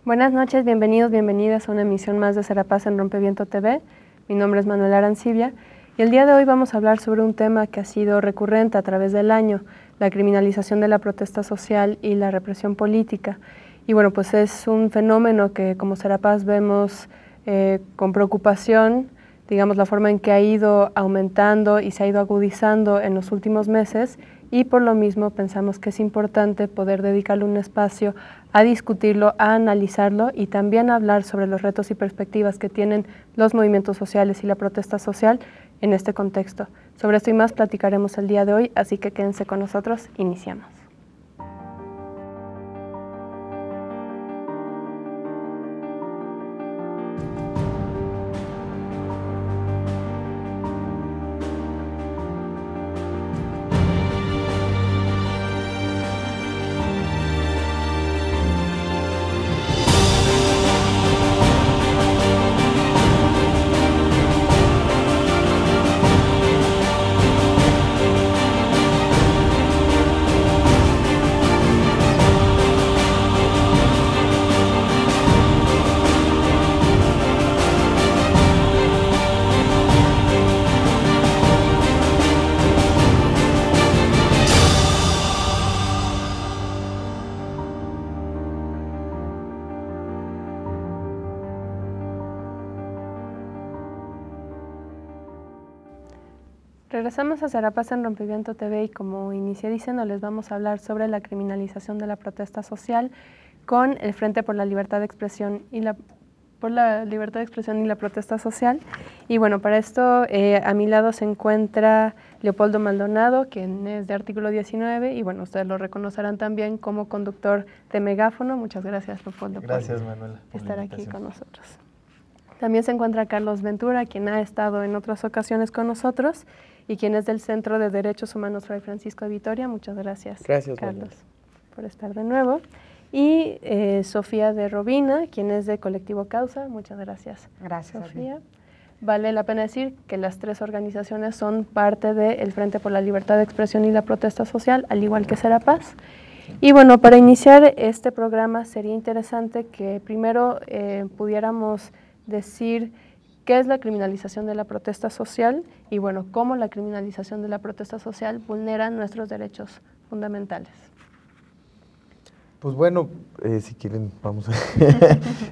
Buenas noches, bienvenidos, bienvenidas a una emisión más de Serapaz en Rompeviento TV. Mi nombre es Manuela Arancibia y el día de hoy vamos a hablar sobre un tema que ha sido recurrente a través del año, la criminalización de la protesta social y la represión política. Y bueno, pues es un fenómeno que como Serapaz vemos con preocupación, digamos, la forma en que ha ido aumentando y se ha ido agudizando en los últimos meses, y por lo mismo pensamos que es importante poder dedicarle un espacio a discutirlo, a analizarlo y también a hablar sobre los retos y perspectivas que tienen los movimientos sociales y la protesta social en este contexto. Sobre esto y más platicaremos el día de hoy, así que quédense con nosotros, iniciamos. Regresamos a Serapaz en Rompeviento TV y como inicié diciendo, les vamos a hablar sobre la criminalización de la protesta social con el Frente por la Libertad de Expresión y la protesta social. Y bueno, para esto a mi lado se encuentra Leopoldo Maldonado, quien es de Artículo 19 y bueno, ustedes lo reconocerán también como conductor de Megáfono. Muchas gracias, Leopoldo, gracias, Manuela, por estar aquí con nosotros. También se encuentra Carlos Ventura, quien ha estado en otras ocasiones con nosotros y quien es del Centro de Derechos Humanos Fray Francisco de Vitoria. Muchas gracias, Carlos, Manuela, por estar de nuevo. Y Sofía de Robina, quien es de Colectivo Causa. Muchas gracias. Gracias, Sofía. Vale la pena decir que las tres organizaciones son parte del Frente por la Libertad de Expresión y la Protesta Social, al igual que Serapaz. Y bueno, para iniciar este programa sería interesante que primero pudiéramos decir qué es la criminalización de la protesta social y bueno, cómo la criminalización de la protesta social vulnera nuestros derechos fundamentales. Pues bueno, si quieren vamos a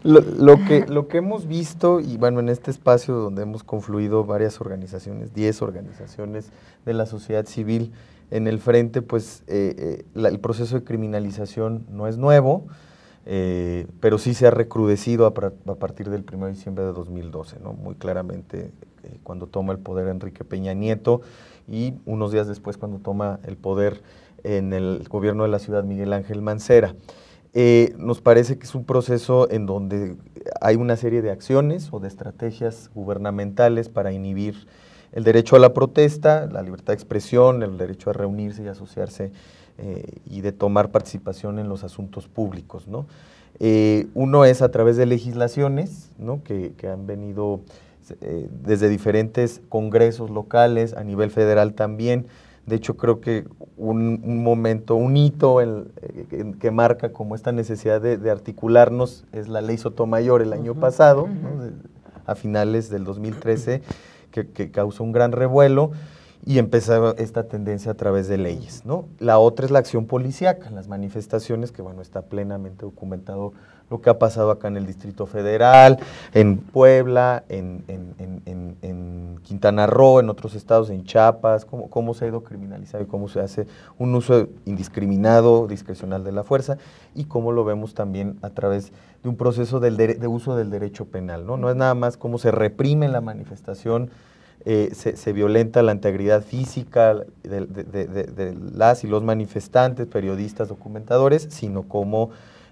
lo que hemos visto y bueno, en este espacio donde hemos confluido varias organizaciones, 10 organizaciones de la sociedad civil en el frente, pues el proceso de criminalización no es nuevo, pero sí se ha recrudecido a partir del 1 de diciembre de 2012, ¿no? Muy claramente cuando toma el poder Enrique Peña Nieto y unos días después cuando toma el poder en el gobierno de la ciudad Miguel Ángel Mancera. Nos parece que es un proceso en donde hay una serie de acciones o de estrategias gubernamentales para inhibir el derecho a la protesta, la libertad de expresión, el derecho a reunirse y asociarse y de tomar participación en los asuntos públicos, ¿no? Uno es a través de legislaciones, ¿no? que han venido desde diferentes congresos locales, a nivel federal también. De hecho, creo que un momento, un hito que marca como esta necesidad de articularnos es la Ley Sotomayor el año pasado, ¿no? A finales del 2013, que causó un gran revuelo y empezó esta tendencia a través de leyes, ¿no? La otra es la acción policíaca, las manifestaciones, que bueno, está plenamente documentado lo que ha pasado acá en el Distrito Federal, en Puebla, en Quintana Roo, en otros estados, en Chiapas, cómo se ha ido criminalizado y cómo se hace un uso indiscriminado, discrecional de la fuerza, y cómo lo vemos también a través de un proceso de uso del derecho penal, ¿no? No es nada más cómo se reprime la manifestación, se violenta la integridad física de las y los manifestantes, periodistas, documentadores, sino cómo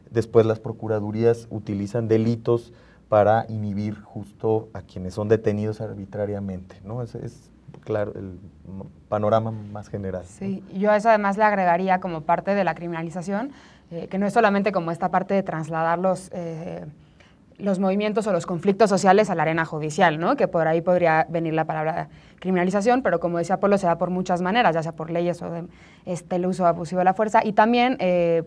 después las procuradurías utilizan delitos para inhibir justo a quienes son detenidos arbitrariamente, ¿no? Ese es, claro, el panorama más general. Sí, ¿no? Yo a eso además le agregaría como parte de la criminalización, que no es solamente como esta parte de trasladar los movimientos o los conflictos sociales a la arena judicial, ¿no? Que por ahí podría venir la palabra criminalización, pero como decía Polo, se da por muchas maneras, ya sea por leyes o de el uso abusivo de la fuerza, y también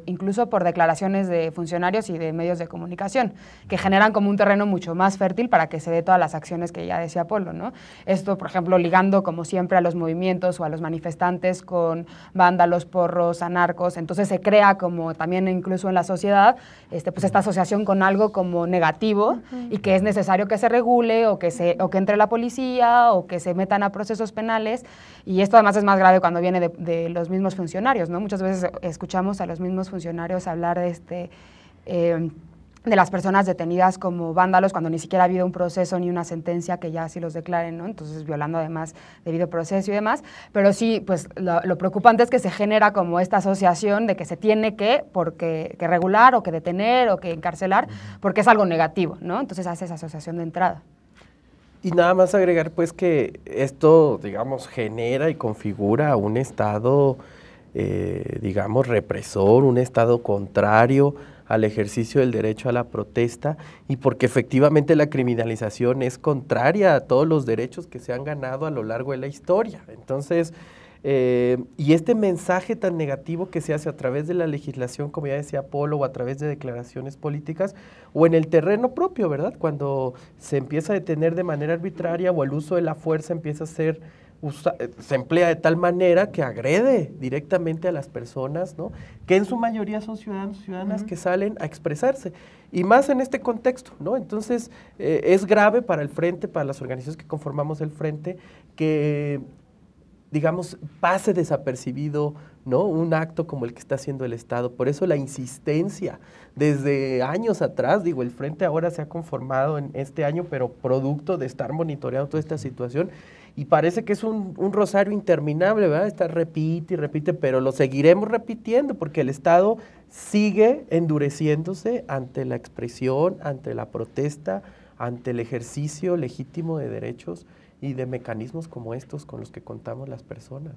incluso por declaraciones de funcionarios y de medios de comunicación, que generan como un terreno mucho más fértil para que se dé todas las acciones que ya decía Polo, ¿no? Esto, por ejemplo, ligando como siempre a los movimientos o a los manifestantes con vándalos, porros, anarcos, entonces se crea como también incluso en la sociedad, pues esta asociación con algo como negativo y que es necesario que se regule o que entre la policía o que se metan a procesos penales, y esto además es más grave cuando viene de los mismos funcionarios, ¿no? Muchas veces escuchamos a los mismos funcionarios hablar de las personas detenidas como vándalos cuando ni siquiera ha habido un proceso ni una sentencia que ya así los declaren, ¿no? Entonces violando además debido proceso y demás, pero sí, pues lo preocupante es que se genera como esta asociación de que se tiene que regular o que detener o que encarcelar porque es algo negativo, ¿no? Entonces hace esa asociación de entrada. Y nada más agregar pues que esto, digamos, genera y configura un estado, digamos, represor, un estado contrario al ejercicio del derecho a la protesta, y porque efectivamente la criminalización es contraria a todos los derechos que se han ganado a lo largo de la historia. Entonces, y este mensaje tan negativo que se hace a través de la legislación, como ya decía Polo, o a través de declaraciones políticas, o en el terreno propio, ¿verdad? Cuando se empieza a detener de manera arbitraria o el uso de la fuerza empieza a ser, se emplea de tal manera que agrede directamente a las personas, ¿no? Que en su mayoría son ciudadanos y ciudadanas que salen a expresarse, y más en este contexto, ¿no? Entonces, es grave para el Frente, para las organizaciones que conformamos el Frente, que digamos, pase desapercibido, ¿no? Un acto como el que está haciendo el Estado. Por eso la insistencia desde años atrás, digo, el Frente ahora se ha conformado en este año, pero producto de estar monitoreando toda esta situación, y parece que es un rosario interminable, ¿verdad? Está repite y repite, pero lo seguiremos repitiendo porque el Estado sigue endureciéndose ante la expresión, ante la protesta, ante el ejercicio legítimo de derechos y de mecanismos como estos con los que contamos las personas,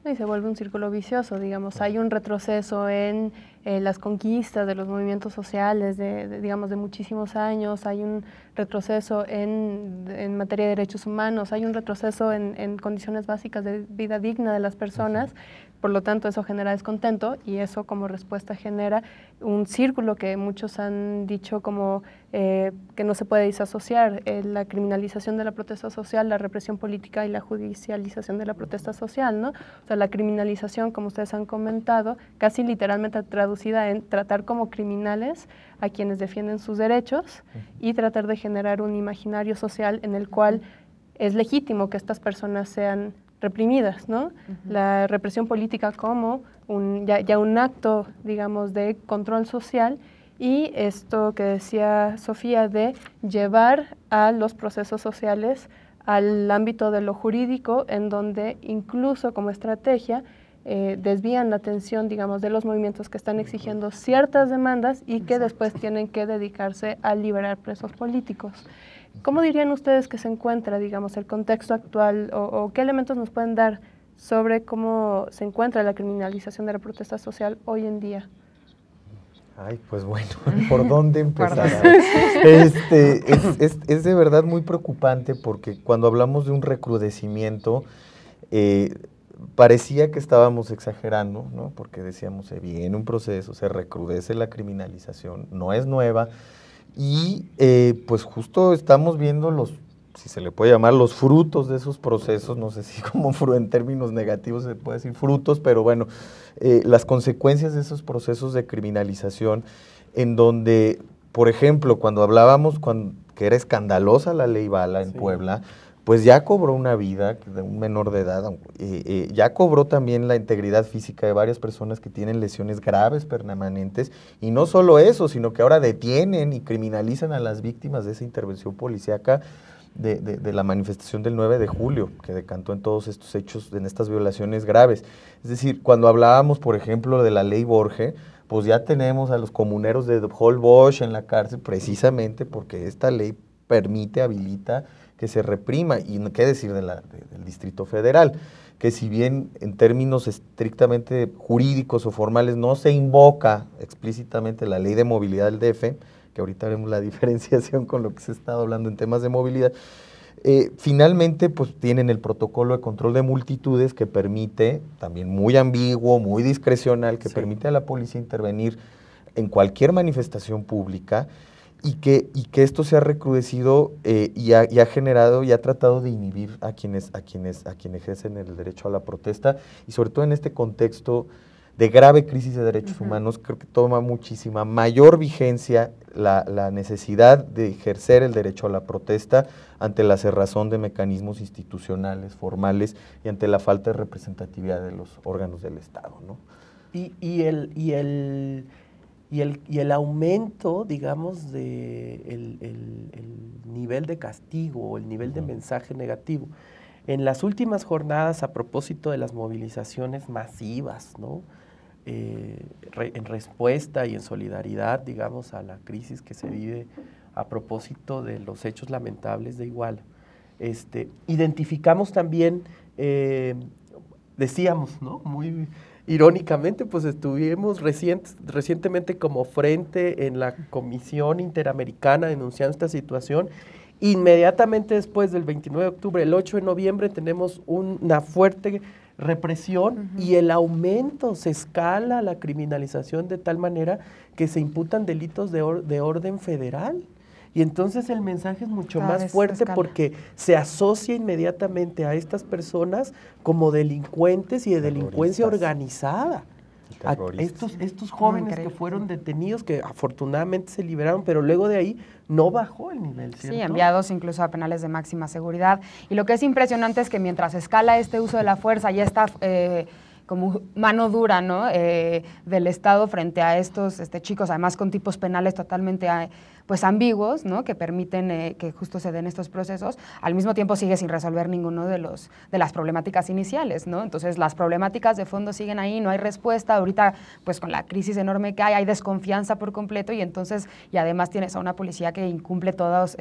¿no? Y se vuelve un círculo vicioso, digamos, hay un retroceso en las conquistas de los movimientos sociales digamos, de muchísimos años, hay un retroceso en materia de derechos humanos, hay un retroceso en condiciones básicas de vida digna de las personas, por lo tanto eso genera descontento y eso como respuesta genera un círculo que muchos han dicho como que no se puede disasociar, la criminalización de la protesta social, la represión política y la judicialización de la protesta social, ¿no? O sea, la criminalización, como ustedes han comentado, casi literalmente traducida en tratar como criminales a quienes defienden sus derechos y tratar de generar un imaginario social en el cual es legítimo que estas personas sean reprimidas, ¿no? La represión política como ya un acto, digamos, de control social, y esto que decía Sofía de llevar a los procesos sociales al ámbito de lo jurídico, en donde incluso como estrategia desvían la atención, digamos, de los movimientos que están exigiendo ciertas demandas y que después tienen que dedicarse a liberar presos políticos. ¿Cómo dirían ustedes que se encuentra, digamos, el contexto actual o qué elementos nos pueden dar sobre cómo se encuentra la criminalización de la protesta social hoy en día? Ay, pues bueno, ¿por dónde empezar? Es de verdad muy preocupante porque cuando hablamos de un recrudecimiento, parecía que estábamos exagerando, ¿no? Porque decíamos, se viene un proceso, se recrudece la criminalización, no es nueva, y pues justo estamos viendo si se le puede llamar, los frutos de esos procesos, no sé si como en términos negativos se puede decir frutos, pero bueno, las consecuencias de esos procesos de criminalización, en donde, por ejemplo, cuando hablábamos que era escandalosa la ley Bala en Puebla, pues ya cobró una vida de un menor de edad, ya cobró también la integridad física de varias personas que tienen lesiones graves permanentes, y no solo eso, sino que ahora detienen y criminalizan a las víctimas de esa intervención policíaca de la manifestación del 9 de julio, que decantó en todos estos hechos, en estas violaciones graves. Es decir, cuando hablábamos, por ejemplo, de la ley Borge, pues ya tenemos a los comuneros de Holbox en la cárcel precisamente porque esta ley permite, habilita que se reprima. Y qué decir del Distrito Federal, que si bien en términos estrictamente jurídicos o formales no se invoca explícitamente la ley de movilidad del DF, que ahorita haremos la diferenciación con lo que se ha estado hablando en temas de movilidad, finalmente pues tienen el protocolo de control de multitudes que permite, también muy ambiguo, muy discrecional, que permite a la policía intervenir en cualquier manifestación pública, y que esto se ha recrudecido y ha generado y ha tratado de inhibir a quienes ejercen el derecho a la protesta, y sobre todo en este contexto de grave crisis de derechos humanos, creo que toma muchísima mayor vigencia la necesidad de ejercer el derecho a la protesta ante la cerrazón de mecanismos institucionales, formales, y ante la falta de representatividad de los órganos del Estado, ¿no? Y el aumento, digamos, de el nivel de castigo o el nivel de mensaje negativo. En las últimas jornadas, a propósito de las movilizaciones masivas, ¿no? En respuesta y en solidaridad, digamos, a la crisis que se vive a propósito de los hechos lamentables de Iguala, identificamos también, decíamos, ¿no? Muy irónicamente, pues estuvimos recientemente como frente en la Comisión Interamericana denunciando esta situación. Inmediatamente después del 29 de octubre, el 8 de noviembre, tenemos una fuerte represión y el aumento, se escala la criminalización de tal manera que se imputan delitos de orden federal. Y entonces el mensaje es mucho más fuerte porque se asocia inmediatamente a estas personas como delincuentes y de delincuencia organizada. Estos jóvenes que fueron detenidos, que afortunadamente se liberaron, pero luego de ahí no bajó el nivel, ¿cierto? Sí, enviados incluso a penales de máxima seguridad. Y lo que es impresionante es que mientras escala este uso de la fuerza y esta como mano dura, ¿no? Del Estado frente a estos chicos, además con tipos penales totalmente pues ambiguos, ¿no? Que permiten que justo se den estos procesos, al mismo tiempo sigue sin resolver ninguno de las problemáticas iniciales, ¿no? Entonces las problemáticas de fondo siguen ahí, no hay respuesta. Ahorita pues con la crisis enorme que hay desconfianza por completo, y entonces y además tienes a una policía que incumple todas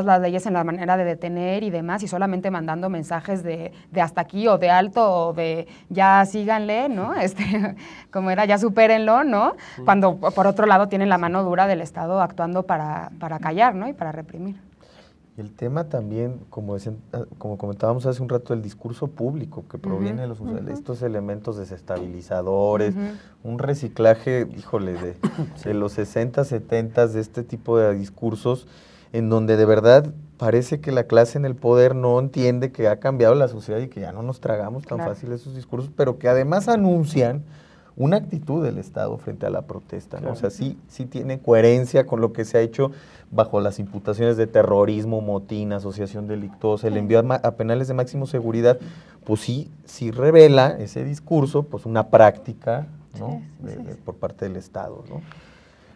las leyes en la manera de detener y demás, y solamente mandando mensajes de hasta aquí o de alto o de ya síganle, ¿no? Como era, ya supérenlo, ¿no? Sí. Cuando por otro lado tienen la mano dura del Estado actuando para callar, ¿no? Y para reprimir. Y el tema también, como comentábamos hace un rato, el discurso público que proviene de estos elementos desestabilizadores, un reciclaje, híjole, de los 60, 70 de este tipo de discursos, en donde de verdad parece que la clase en el poder no entiende que ha cambiado la sociedad y que ya no nos tragamos tan fácil esos discursos, pero que además anuncian una actitud del Estado frente a la protesta, ¿no? Claro. O sea, sí tiene coherencia con lo que se ha hecho bajo las imputaciones de terrorismo, motín, asociación delictuosa, el envío a penales de máxima seguridad, pues sí revela ese discurso, pues una práctica, ¿no? Por parte del Estado, ¿no?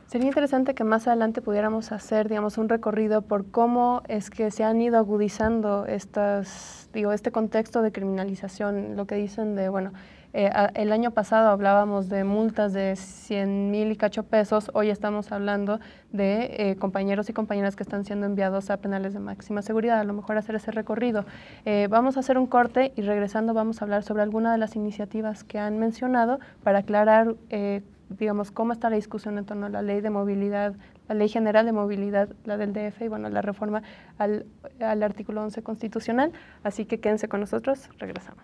Sería interesante que más adelante pudiéramos hacer, digamos, un recorrido por cómo es que se han ido agudizando este contexto de criminalización, lo que dicen de, bueno, el año pasado hablábamos de multas de 100,000 y cacho pesos, hoy estamos hablando de compañeros y compañeras que están siendo enviados a penales de máxima seguridad, a lo mejor hacer ese recorrido. Vamos a hacer un corte y regresando vamos a hablar sobre alguna de las iniciativas que han mencionado para aclarar digamos, cómo está la discusión en torno a la ley de movilidad, la ley general de movilidad, la del DF, y bueno, la reforma al artículo 11 constitucional. Así que quédense con nosotros, regresamos.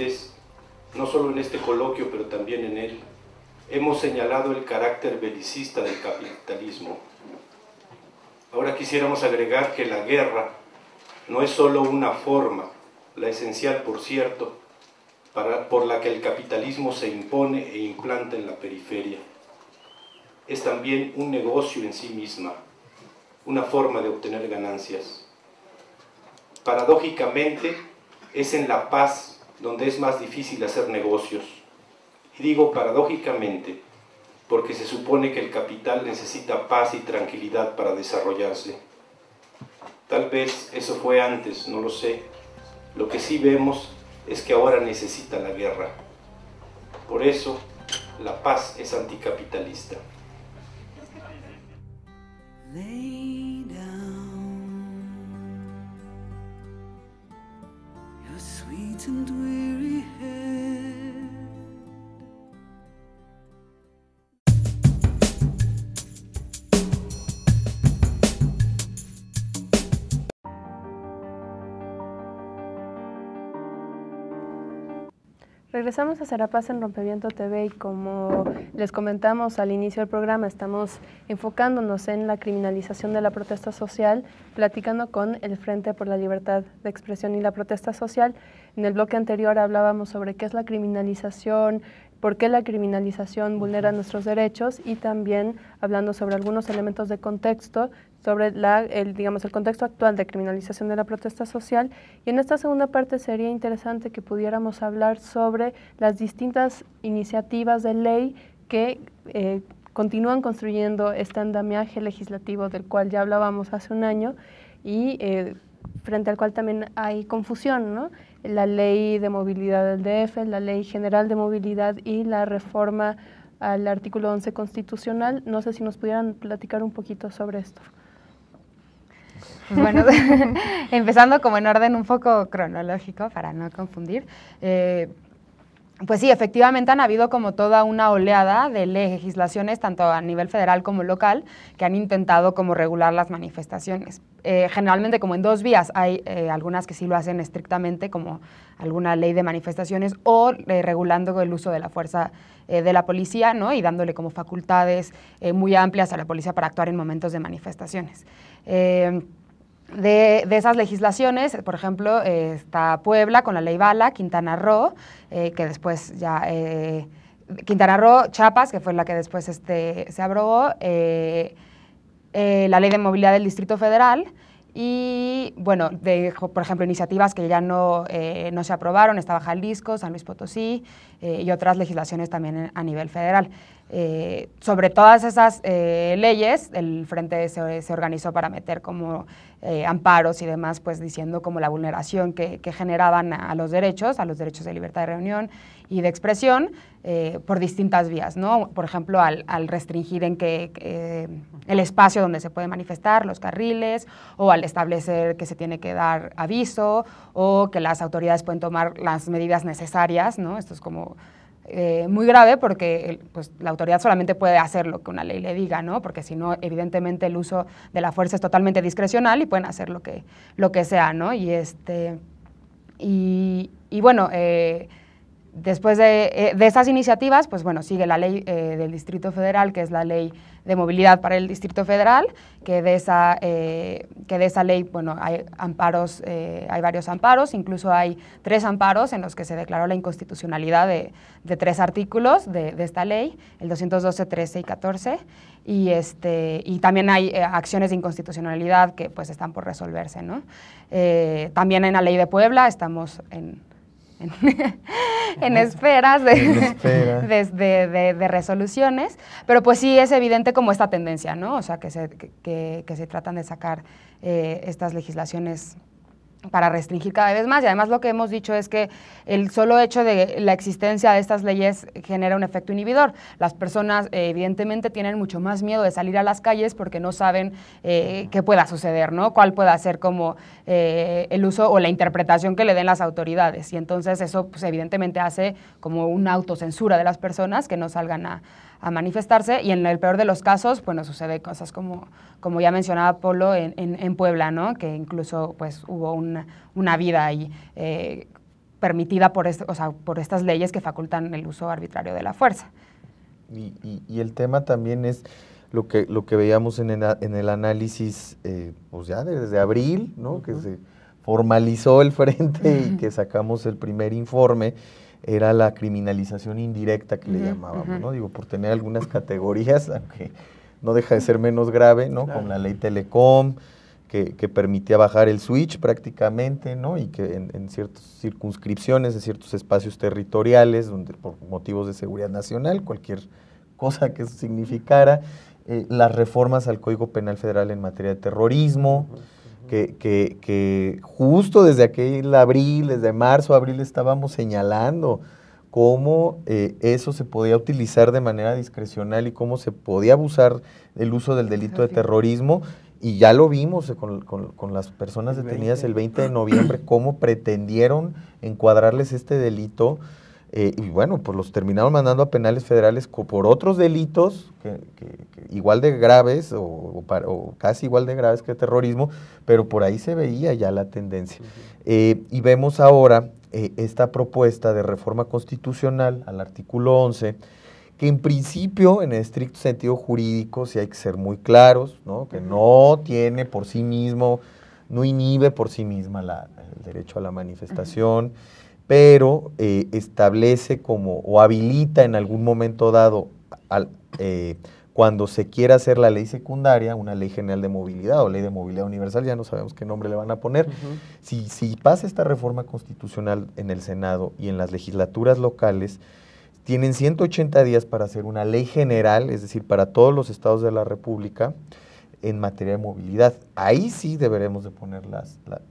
antes, no solo en este coloquio, pero también en él, hemos señalado el carácter belicista del capitalismo. Ahora quisiéramos agregar que la guerra no es solo una forma, la esencial, por cierto, por la que el capitalismo se impone e implanta en la periferia. Es también un negocio en sí misma, una forma de obtener ganancias. Paradójicamente, es en la paz donde es más difícil hacer negocios. Y digo paradójicamente, porque se supone que el capital necesita paz y tranquilidad para desarrollarse. Tal vez eso fue antes, no lo sé. Lo que sí vemos es que ahora necesita la guerra. Por eso, la paz es anticapitalista. Lay down your sweet and weary head. Regresamos a Serapaz en Rompeviento TV y como les comentamos al inicio del programa, estamos enfocándonos en la criminalización de la protesta social, platicando con el Frente por la Libertad de Expresión y la Protesta Social. En el bloque anterior hablábamos sobre qué es la criminalización, por qué la criminalización vulnera nuestros derechos y también hablando sobre algunos elementos de contexto, sobre el contexto actual de criminalización de la protesta social. Y en esta segunda parte sería interesante que pudiéramos hablar sobre las distintas iniciativas de ley que continúan construyendo este andamiaje legislativo del cual ya hablábamos hace un año y frente al cual también hay confusión, ¿no? La ley de movilidad del DF, la ley general de movilidad y la reforma al artículo 11 constitucional. No sé si nos pudieran platicar un poquito sobre esto. Pues bueno, empezando como en orden un poco cronológico para no confundir, pues sí, efectivamente han habido como toda una oleada de legislaciones, tanto a nivel federal como local, que han intentado como regular las manifestaciones. Generalmente como en dos vías, hay algunas que sí lo hacen estrictamente, como alguna ley de manifestaciones, o regulando el uso de la fuerza de la policía, ¿no? Y dándole como facultades muy amplias a la policía para actuar en momentos de manifestaciones. De esas legislaciones, por ejemplo, está Puebla con la ley Bala, Quintana Roo, que después ya, Quintana Roo, Chiapas, que fue la que después se abrogó, la ley de movilidad del Distrito Federal y, bueno, por ejemplo, iniciativas que ya no se aprobaron, estaba Jalisco, San Luis Potosí y otras legislaciones también a nivel federal. Sobre todas esas leyes, el Frente se organizó para meter como amparos y demás, pues diciendo como la vulneración que generaban a los derechos de libertad de reunión y de expresión por distintas vías, ¿no? Por ejemplo, al restringir en que el espacio donde se puede manifestar, los carriles, o al establecer que se tiene que dar aviso, o que las autoridades pueden tomar las medidas necesarias, ¿no? Esto es como muy grave porque pues, la autoridad solamente puede hacer lo que una ley le diga, ¿no? Porque si no, evidentemente el uso de la fuerza es totalmente discrecional y pueden hacer lo que sea, ¿no? Y bueno, después de esas iniciativas, pues bueno, sigue la ley del Distrito Federal, que es la ley de movilidad para el Distrito Federal, que de esa ley, bueno, hay amparos, hay varios amparos, incluso hay 3 amparos en los que se declaró la inconstitucionalidad de 3 artículos de esta ley, el 212, 13 y 14, y también hay acciones de inconstitucionalidad que pues están por resolverse, ¿no? También en la ley de Puebla estamos en esperas de resoluciones, pero pues sí es evidente como esta tendencia, ¿no? O sea, que se tratan de sacar estas legislaciones para restringir cada vez más, y además lo que hemos dicho es que el solo hecho de la existencia de estas leyes genera un efecto inhibidor. Las personas evidentemente tienen mucho más miedo de salir a las calles porque no saben qué pueda suceder, ¿no? Cuál pueda ser como el uso o la interpretación que le den las autoridades, y entonces eso pues evidentemente hace como una autocensura de las personas que no salgan a manifestarse, y en el peor de los casos, bueno, sucede cosas como ya mencionaba Polo en Puebla, ¿no? Que incluso pues hubo una vida ahí permitida por, o sea, por estas leyes que facultan el uso arbitrario de la fuerza. Y el tema también es lo que veíamos en el análisis, pues ya desde abril, ¿no? Que se formalizó el frente y que sacamos el primer informe, era la criminalización indirecta que le llamábamos, ¿no? Digo, por tener algunas categorías, aunque no deja de ser menos grave, ¿no? Claro. Con la ley Telecom, que permitía bajar el switch prácticamente, ¿no? Y que en ciertas circunscripciones, en ciertos espacios territoriales, donde por motivos de seguridad nacional, cualquier cosa que eso significara, las reformas al Código Penal Federal en materia de terrorismo, que justo desde aquel abril, desde marzo, abril, estábamos señalando cómo eso se podía utilizar de manera discrecional y cómo se podía abusar del uso del delito de terrorismo. Y ya lo vimos con las personas detenidas el 20 de noviembre, cómo pretendieron encuadrarles este delito, y bueno, pues los terminaron mandando a penales federales por otros delitos, que igual de graves, o casi igual de graves que terrorismo, pero por ahí se veía ya la tendencia. Y vemos ahora esta propuesta de reforma constitucional al artículo 11, que en principio, en el estricto sentido jurídico, sí hay que ser muy claros, ¿no? Que no tiene por sí mismo, no inhibe por sí misma el derecho a la manifestación, pero establece o habilita en algún momento dado, cuando se quiera hacer la ley secundaria, una ley general de movilidad o ley de movilidad universal, ya no sabemos qué nombre le van a poner. Si pasa esta reforma constitucional en el Senado y en las legislaturas locales, tienen 180 días para hacer una ley general, es decir, para todos los estados de la República, en materia de movilidad. Ahí sí deberemos de poner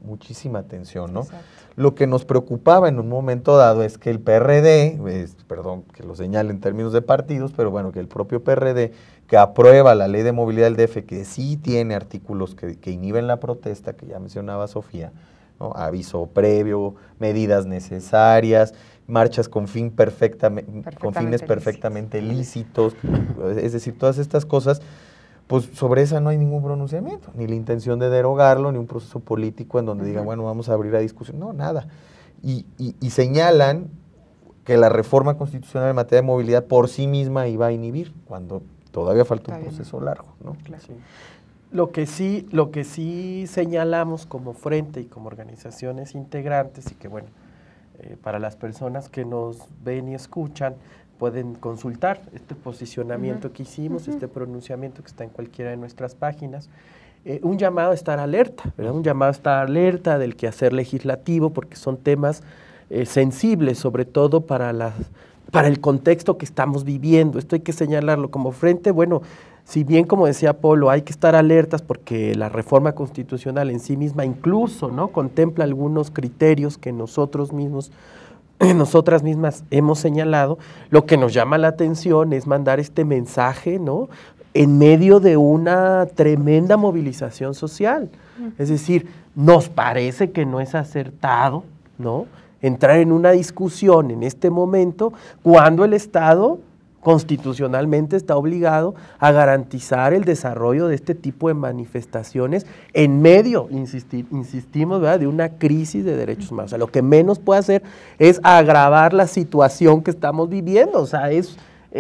muchísima atención, ¿no? Exacto. Lo que nos preocupaba en un momento dado es que el PRD, perdón que lo señale en términos de partidos, pero bueno, que el propio PRD, que aprueba la ley de movilidad del DF, que sí tiene artículos que inhiben la protesta, que ya mencionaba Sofía, ¿no? Aviso previo, medidas necesarias, marchas con fines perfectamente lícitos, es decir, todas estas cosas, pues sobre esa no hay ningún pronunciamiento, ni la intención de derogarlo, ni un proceso político en donde digan, bueno, vamos a abrir la discusión, no, nada. Y señalan que la reforma constitucional en materia de movilidad por sí misma iba a inhibir, cuando todavía falta un proceso largo, ¿no? Claro. Sí. Lo que sí señalamos como frente y como organizaciones integrantes, y que bueno, para las personas que nos ven y escuchan, pueden consultar este posicionamiento que hicimos, este pronunciamiento que está en cualquiera de nuestras páginas. Un llamado a estar alerta, ¿verdad? Un llamado a estar alerta del quehacer legislativo, porque son temas sensibles, sobre todo para el contexto que estamos viviendo. Esto hay que señalarlo como frente. Bueno, si bien, como decía Polo, hay que estar alertas porque la reforma constitucional en sí misma incluso, ¿no?, contempla algunos criterios que nosotras mismas hemos señalado, lo que nos llama la atención es mandar este mensaje, ¿no?, en medio de una tremenda movilización social. Es decir, nos parece que no es acertado, ¿no?, entrar en una discusión en este momento cuando el Estado constitucionalmente está obligado a garantizar el desarrollo de este tipo de manifestaciones en medio, insistimos, ¿verdad?, de una crisis de derechos humanos. O sea, lo que menos puede hacer es agravar la situación que estamos viviendo. O sea, es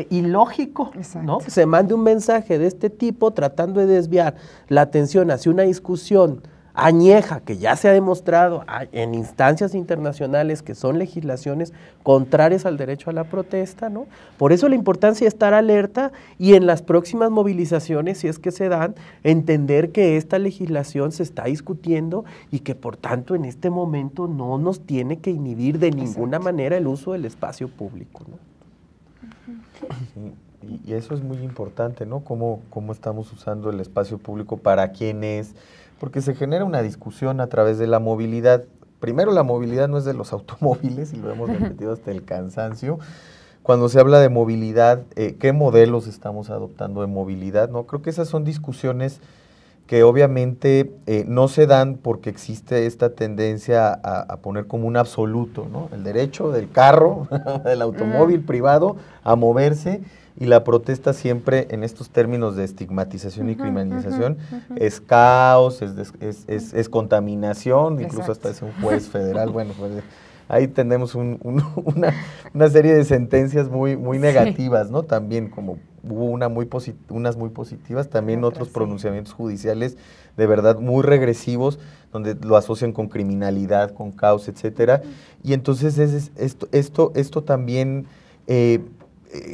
ilógico, ¿no?, que se mande un mensaje de este tipo tratando de desviar la atención hacia una discusión añeja, que ya se ha demostrado en instancias internacionales que son legislaciones contrarias al derecho a la protesta, ¿no? Por eso la importancia de estar alerta y en las próximas movilizaciones, si es que se dan, entender que esta legislación se está discutiendo y que por tanto en este momento no nos tiene que inhibir de ninguna manera el uso del espacio público, ¿no? Sí, y eso es muy importante, ¿no? Cómo estamos usando el espacio público, para quiénes, porque se genera una discusión a través de la movilidad. Primero, la movilidad no es de los automóviles, y lo hemos repetido hasta el cansancio. Cuando se habla de movilidad, ¿qué modelos estamos adoptando de movilidad, no? Creo que esas son discusiones que obviamente no se dan porque existe esta tendencia a poner como un absoluto, ¿no?, el derecho del carro, del automóvil privado a moverse, y la protesta siempre en estos términos de estigmatización y criminalización es caos, es contaminación, incluso hasta es un juez federal, bueno, ahí tenemos una serie de sentencias muy negativas, ¿no? También como hubo unas muy positivas, también otros pronunciamientos judiciales de verdad muy regresivos, donde lo asocian con criminalidad, con caos, etcétera. Y entonces esto también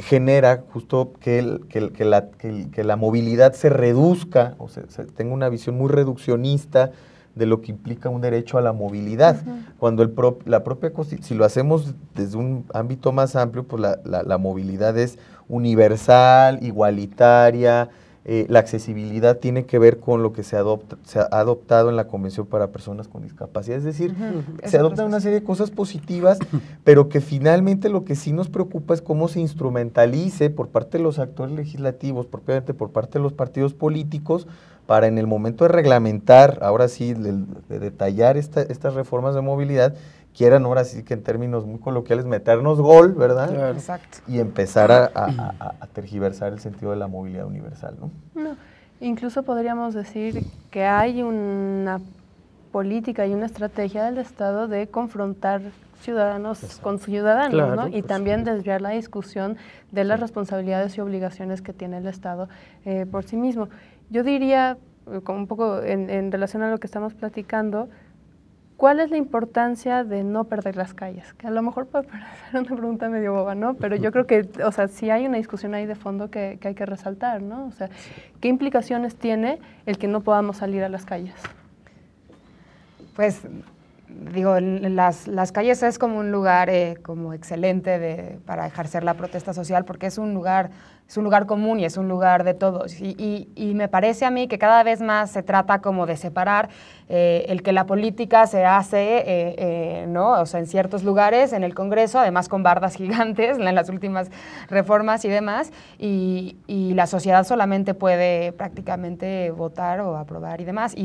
genera justo que la movilidad se reduzca, o sea, tenga una visión muy reduccionista de lo que implica un derecho a la movilidad. Cuando la propia Constitución, si lo hacemos desde un ámbito más amplio, pues la movilidad es universal, igualitaria, la accesibilidad tiene que ver con lo que se ha adoptado en la Convención para Personas con Discapacidad, es decir, se adoptan una serie de cosas positivas, pero que finalmente lo que sí nos preocupa es cómo se instrumentalice por parte de los actores legislativos, propiamente por parte de los partidos políticos, para en el momento de reglamentar, ahora sí, de detallar estas reformas de movilidad, quieran ahora sí que en términos muy coloquiales meternos gol, ¿verdad? Claro. Exacto. Y empezar a tergiversar el sentido de la movilidad universal, ¿no? No, incluso podríamos decir que hay una política y una estrategia del Estado de confrontar ciudadanos con ciudadanos, Claro, ¿no? Y también desviar la discusión de las responsabilidades y obligaciones que tiene el Estado por sí mismo. Yo diría, como un poco en relación a lo que estamos platicando, ¿cuál es la importancia de no perder las calles? Que a lo mejor puede parecer una pregunta medio boba, ¿no? Pero yo creo que, o sea, sí hay una discusión ahí de fondo que hay que resaltar, ¿no? O sea, ¿qué implicaciones tiene el que no podamos salir a las calles? Pues, digo, las calles es como un lugar como excelente para ejercer la protesta social, porque es un lugar común y es un lugar de todos. Y me parece a mí que cada vez más se trata como de separar el que la política se hace, ¿no? O sea, en ciertos lugares, en el Congreso, además con bardas gigantes en las últimas reformas y demás, y la sociedad solamente puede prácticamente votar o aprobar y demás.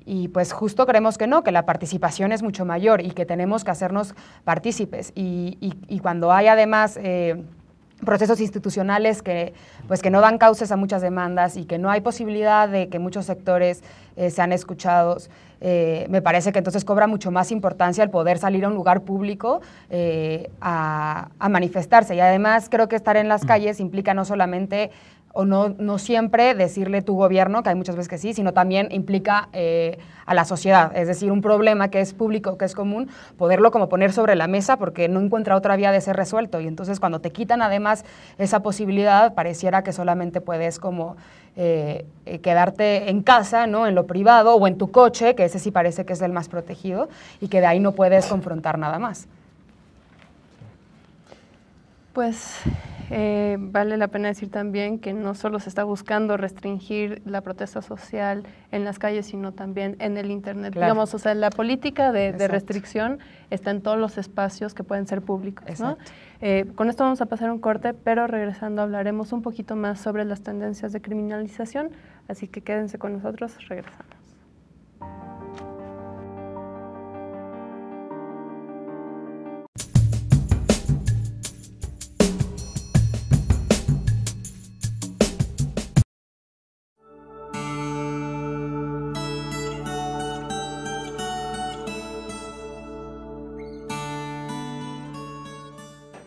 Y pues justo creemos que no, que la participación es mucho mayor y que tenemos que hacernos partícipes. Y cuando hay además procesos institucionales que no dan cauces a muchas demandas y que no hay posibilidad de que muchos sectores sean escuchados, me parece que entonces cobra mucho más importancia el poder salir a un lugar público a manifestarse. Y además creo que estar en las calles implica no solamente o no siempre decirle tu gobierno, que hay muchas veces que sí, sino también implica a la sociedad, es decir, un problema que es público, que es común, poderlo como poner sobre la mesa porque no encuentra otra vía de ser resuelto. Y entonces cuando te quitan además esa posibilidad, pareciera que solamente puedes como quedarte en casa, ¿no? En lo privado o en tu coche, que ese sí parece que es el más protegido, y que de ahí no puedes confrontar nada más. Pues vale la pena decir también que no solo se está buscando restringir la protesta social en las calles, sino también en el Internet. Claro. Digamos, o sea, la política de restricción está en todos los espacios que pueden ser públicos, ¿no? Con esto vamos a pasar un corte, pero regresando hablaremos un poquito más sobre las tendencias de criminalización, así que quédense con nosotros, regresamos.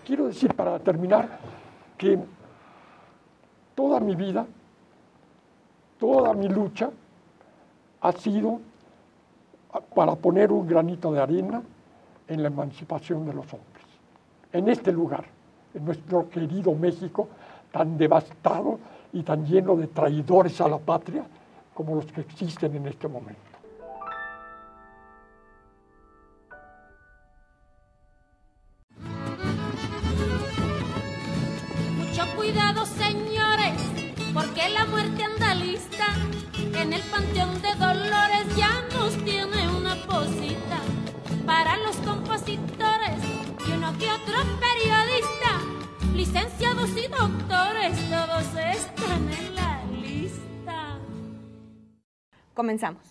Quiero decir, para terminar, que toda mi vida, toda mi lucha ha sido para poner un granito de arena en la emancipación de los hombres. En este lugar, en nuestro querido México, tan devastado y tan lleno de traidores a la patria como los que existen en este momento. Cuidado, señores, porque la muerte anda lista. En el Panteón de Dolores ya nos tiene una posita. Para los compositores y uno que otro periodista, licenciados y doctores, todos están en la lista. Comenzamos.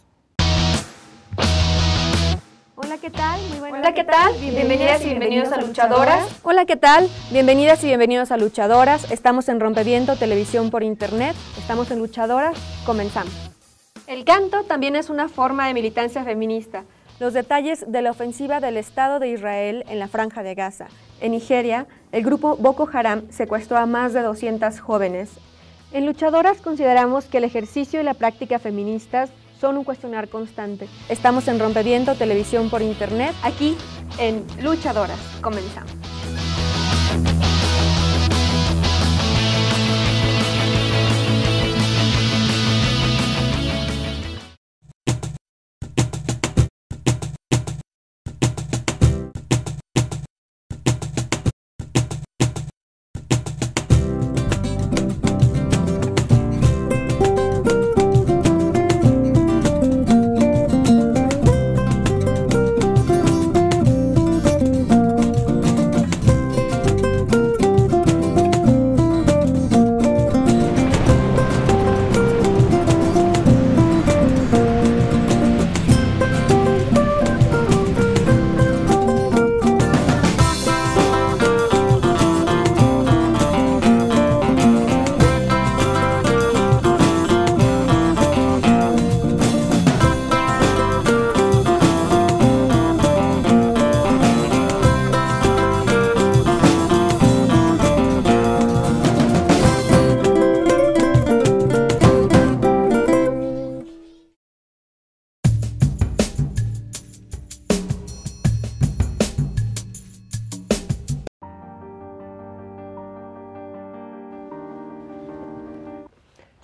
Hola, ¿qué tal? Muy buenas. Hola, ¿qué tal? Bienvenidas y bienvenidos a Luchadoras. Hola, ¿qué tal? Bienvenidas y bienvenidos a Luchadoras. Estamos en Rompeviento, televisión por internet. Estamos en Luchadoras. Comenzamos. El canto también es una forma de militancia feminista. los detalles de la ofensiva del Estado de Israel en la Franja de Gaza. En Nigeria, el grupo Boko Haram secuestró a más de 200 jóvenes. En Luchadoras consideramos que el ejercicio y la práctica feministas son un cuestionar constante. Estamos en Rompeviento, televisión por internet, aquí en Luchadoras. Comenzamos.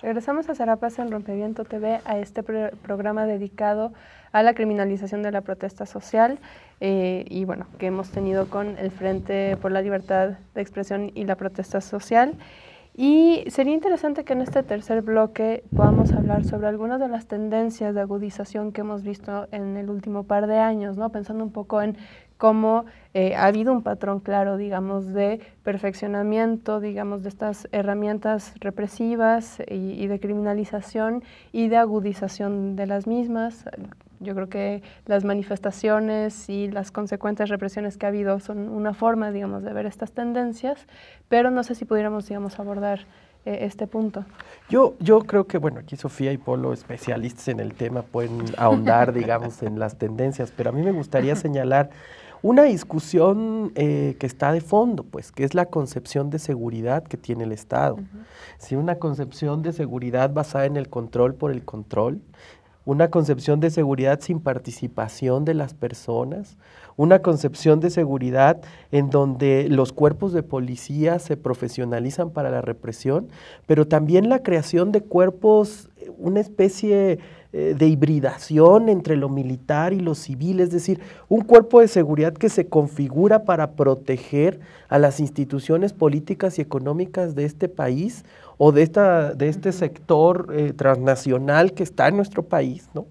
Regresamos a Sarapas en Rompeviento TV, a este programa dedicado a la criminalización de la protesta social y bueno, que hemos tenido con el Frente por la Libertad de Expresión y la Protesta Social. Y sería interesante que en este tercer bloque podamos hablar sobre algunas de las tendencias de agudización que hemos visto en el último par de años, ¿no? Pensando un poco en cómo ha habido un patrón claro, digamos, de perfeccionamiento, digamos, de estas herramientas represivas y de criminalización y de agudización de las mismas. Yo creo que las manifestaciones y las consecuentes represiones que ha habido son una forma, digamos, de ver estas tendencias, pero no sé si pudiéramos, digamos, abordar este punto. Yo creo que, bueno, aquí Sofía y Polo, especialistas en el tema, pueden ahondar, digamos, en las tendencias, pero a mí me gustaría señalar una discusión que está de fondo, pues, que es la concepción de seguridad que tiene el Estado. Sí, una concepción de seguridad basada en el control por el control, una concepción de seguridad sin participación de las personas, una concepción de seguridad en donde los cuerpos de policía se profesionalizan para la represión, pero también la creación de cuerpos, una especie de hibridación entre lo militar y lo civil, es decir, un cuerpo de seguridad que se configura para proteger a las instituciones políticas y económicas de este país o de este sector transnacional que está en nuestro país, ¿no?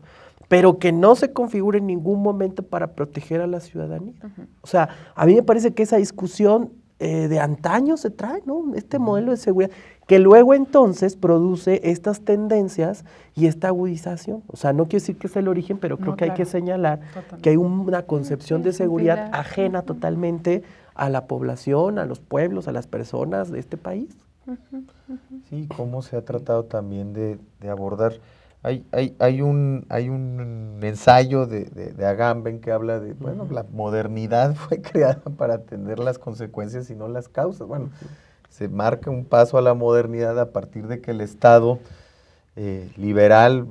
Pero que no se configure en ningún momento para proteger a la ciudadanía. O sea, a mí me parece que esa discusión de antaño se trae, ¿no? Este modelo de seguridad, que luego entonces produce estas tendencias y esta agudización. O sea, no quiero decir que es el origen, pero creo que hay que señalar que hay una concepción de seguridad ajena totalmente a la población, a los pueblos, a las personas de este país. Sí, cómo se ha tratado también de abordar. Hay un ensayo de Agamben que habla de, bueno, la modernidad fue creada para atender las consecuencias y no las causas. Bueno, se marca un paso a la modernidad a partir de que el Estado liberal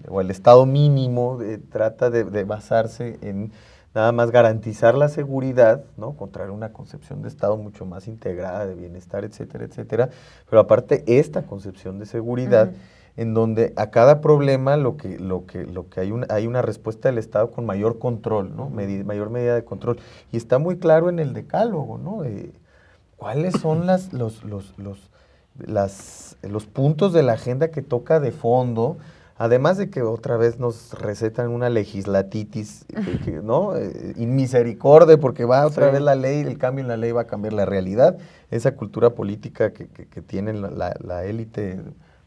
o el Estado mínimo trata de basarse en nada más garantizar la seguridad, ¿no? Contrario a una concepción de Estado mucho más integrada, de bienestar, etcétera, etcétera. Pero aparte esta concepción de seguridad, en donde a cada problema lo que hay una respuesta del Estado con mayor control, ¿no? Mayor medida de control. Y está muy claro en el decálogo, ¿no? ¿Cuáles son los puntos de la agenda que toca de fondo? Además de que otra vez nos recetan una legislatitis, ¿no? Inmisericordia, porque va otra vez la ley, el cambio en la ley va a cambiar la realidad. Esa cultura política que tiene la élite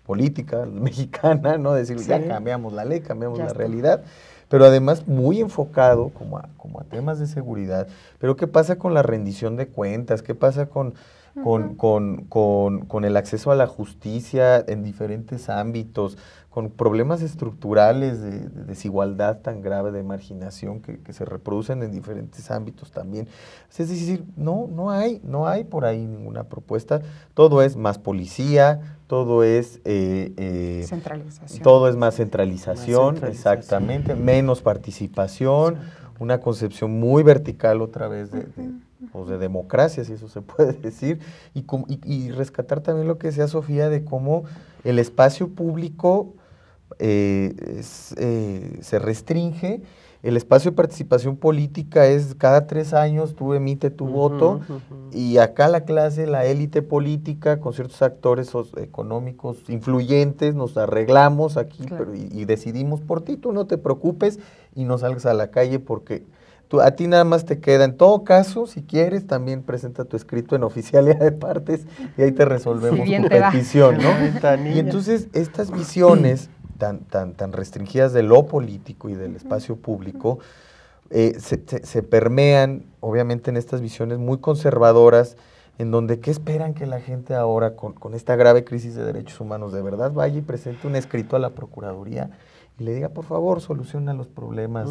política mexicana, ¿no? Decir, ya cambiamos la ley, cambiamos la realidad. Pero además muy enfocado como a temas de seguridad. Pero ¿qué pasa con la rendición de cuentas? ¿Qué pasa con con el acceso a la justicia en diferentes ámbitos, con problemas estructurales de desigualdad tan grave, de marginación que se reproducen en diferentes ámbitos también. Es decir, no hay por ahí ninguna propuesta. Todo es más policía, todo es centralización. Todo es más centralización, exactamente, menos participación, una concepción muy vertical otra vez de democracia, si eso se puede decir, y rescatar también lo que decía Sofía de cómo el espacio público se restringe. El espacio de participación política es cada 3 años tú emite tu voto y acá la clase, la élite política con ciertos actores económicos influyentes nos arreglamos aquí y decidimos por ti, tú no te preocupes y no salgas a la calle porque a ti nada más te queda, en todo caso, si quieres, también presenta tu escrito en oficialía de partes y ahí te resolvemos tu petición, ¿no? Y entonces estas visiones tan restringidas de lo político y del espacio público, se permean, obviamente, en estas visiones muy conservadoras, en donde, ¿qué esperan que la gente ahora, con esta grave crisis de derechos humanos, de verdad vaya y presente un escrito a la Procuraduría y le diga, por favor, soluciona los problemas